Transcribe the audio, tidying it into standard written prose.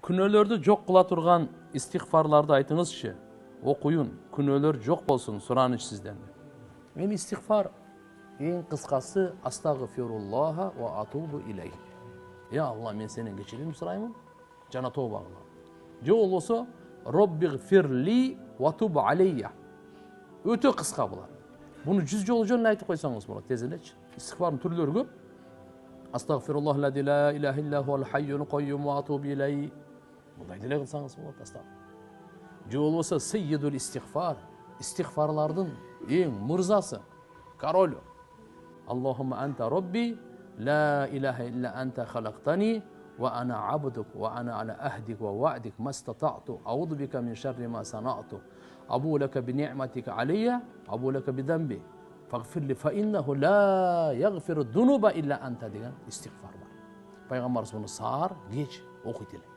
Күнөөлөрдү жок кыла турган истигфарларды айтыңызчы. Окуюн, күнөөлөр жок болсун, сураныч сизден. Эми истигфар эң кыскасы астагфируллаха ва атубу илейх. Я Алла, мен сенен кечирим сураймын жана тооба кылам. Же болбосо роббигфирли ва туп алейя. Өтө кыска булат. Буну 100 жолу жөн айтып койсоңуз болот, тез элечи. Истигфардын түрлөрү көп. Астагфируллах ла иляха илля хуал хайюл кайюм ва атубу илейх. Мындай деле кылсаңыз болот астагфир. Же болбосо сеййидул истигфар, истигфарлардын эң мырзасы, королу. Аллахумма анта робби, ла иляха илля анта халактани, ва ана абдук, ва ана аля ахдик ва ва'дик мастатa'ту, ауду бика мин шарри ма санa'ту, абу лака би ни'матика алия, абу лака би дамби, фагфирли фа иннаху ла ягфиру дунуба илля анта деген истигфар бар. Пайгамбарыбыз муну саар, кеч окуйт эле.